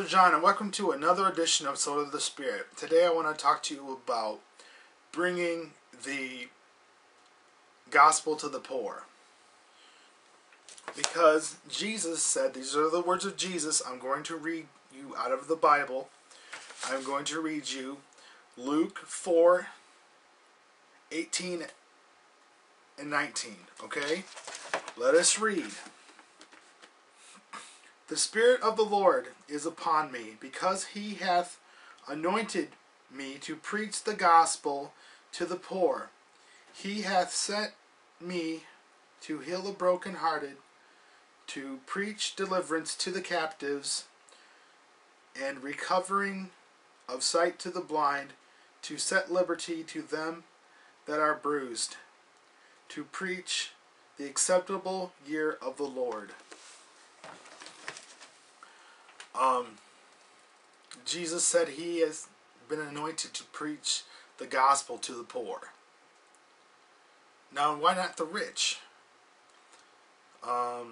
John, and welcome to another edition of Sword of the Spirit. Today I want to talk to you about bringing the gospel to the poor. Because Jesus said, these are the words of Jesus. I'm going to read you out of the Bible. I'm going to read you Luke 4:18 and 19. Okay? Let us read. The Spirit of the Lord is upon me, because he hath anointed me to preach the gospel to the poor. He hath sent me to heal the brokenhearted, to preach deliverance to the captives, and recovering of sight to the blind, to set liberty to them that are bruised, to preach the acceptable year of the Lord. Jesus said he has been anointed to preach the gospel to the poor. Now, why not the rich? I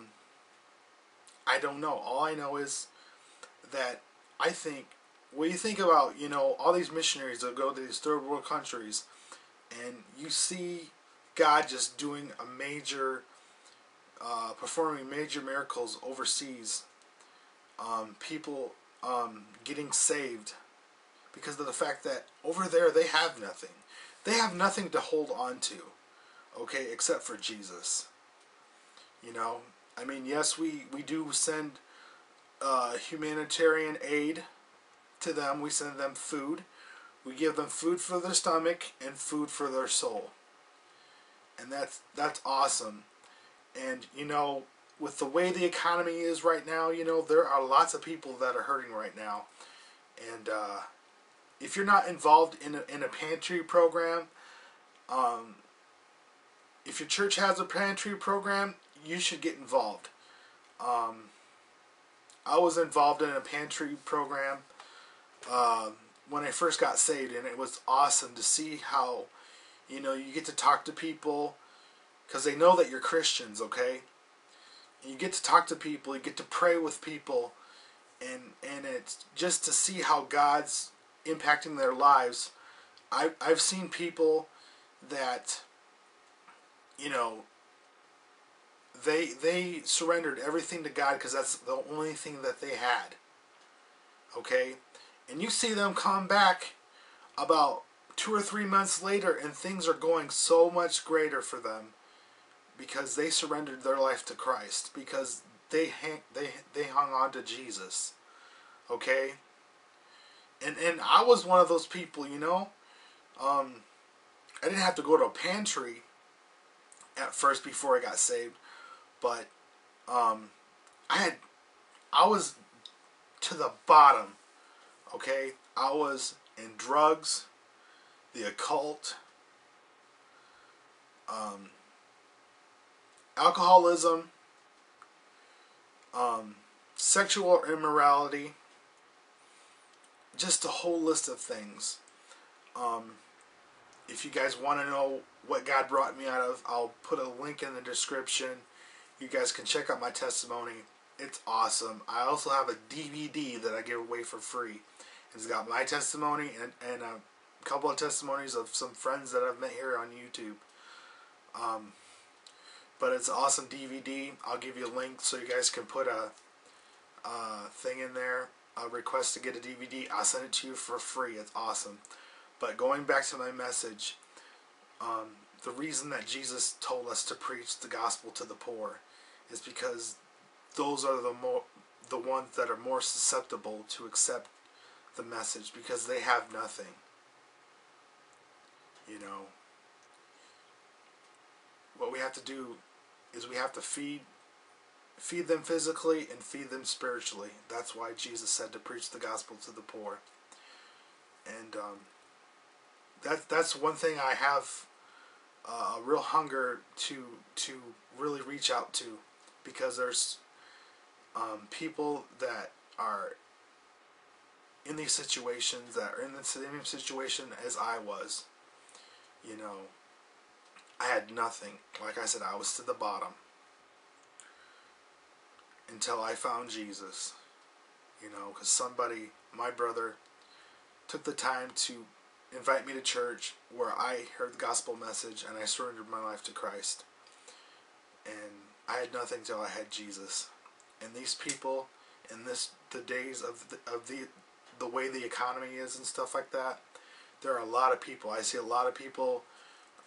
don't know. All I know is that I think, when you think about, all these missionaries that go to these third world countries, and you see God just doing a major, performing major miracles overseas. People getting saved because of the fact that over there they have nothing. They have nothing to hold on to, okay, except for Jesus. Yes, we do send humanitarian aid to them. We send them food. We give them food for their stomach and food for their soul. And that's awesome. And, with the way the economy is right now, there are lots of people that are hurting right now. And if you're not involved in a pantry program, if your church has a pantry program, you should get involved. I was involved in a pantry program when I first got saved, and it was awesome to see how, you get to talk to people because they know that you're Christians, okay? You get to talk to people, you get to pray with people, and it's just to see how God's impacting their lives. I've seen people that, they surrendered everything to God because that's the only thing that they had. Okay? And you see them come back about 2 or 3 months later, and things are going so much greater for them. Because they surrendered their life to Christ. Because they hung on to Jesus. Okay? And I was one of those people, I didn't have to go to a pantry at first before I got saved. But I was to the bottom. Okay? I was in drugs, the occult, alcoholism, sexual immorality, just a whole list of things. If you guys want to know what God brought me out of, I'll put a link in the description. You guys can check out my testimony. It's awesome. I also have a DVD that I give away for free. It's got my testimony and a couple of testimonies of some friends that I've met here on YouTube. But it's an awesome DVD. I'll give you a link so you guys can put a thing in there, a request to get a DVD. I'll send it to you for free. It's awesome. But going back to my message, the reason that Jesus told us to preach the gospel to the poor is because those are the ones that are more susceptible to accept the message because they have nothing. What we have to do is we have to feed them physically and feed them spiritually. That's why Jesus said to preach the gospel to the poor. And that's one thing I have a real hunger to really reach out to, because there's people that are in these situations, that are in the same situation as I was. I had nothing. Like I said, I was to the bottom until I found Jesus. You know, because somebody, my brother, took the time to invite me to church where I heard the gospel message and I surrendered my life to Christ. And I had nothing till I had Jesus. And these people, in the days of the way the economy is and stuff like that, there are a lot of people. I see a lot of people,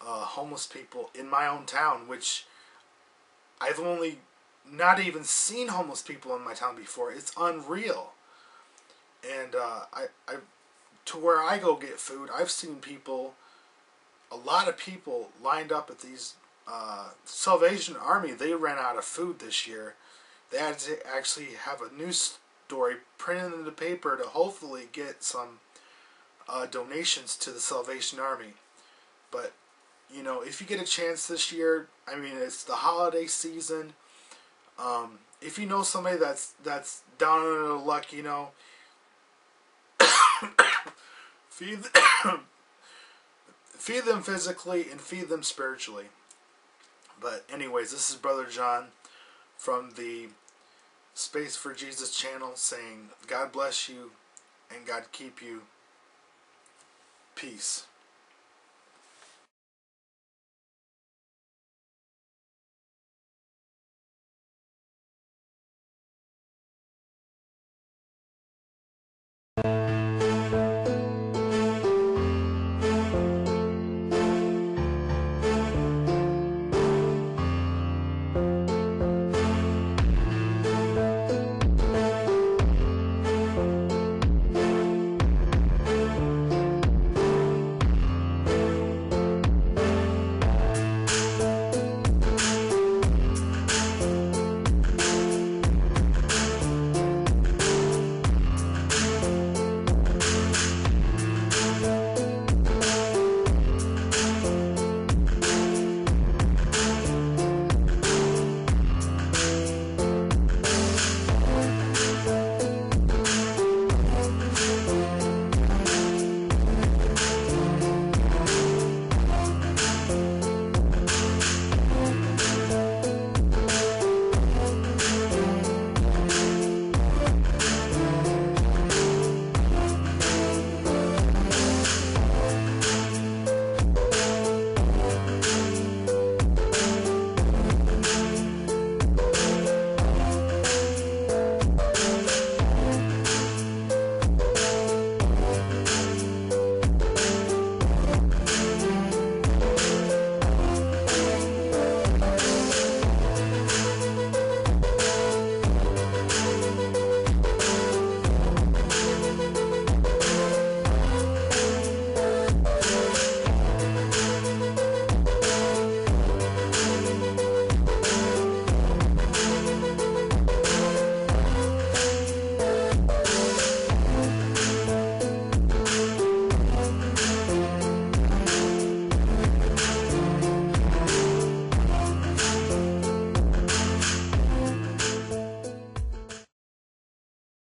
homeless people in my own town, which I've only not even seen homeless people in my town before. It's unreal. And I to where I go get food, I've seen people, a lot of people lined up at these Salvation Army. They ran out of food this year. They had to actually have a news story printed in the paper to hopefully get some donations to the Salvation Army. But, you know, if you get a chance this year, I mean, it's the holiday season. If you know somebody that's down on their luck, you know, feed feed them physically and feed them spiritually. But anyways, this is Brother John from the Space for Jesus channel saying God bless you and God keep you. Peace.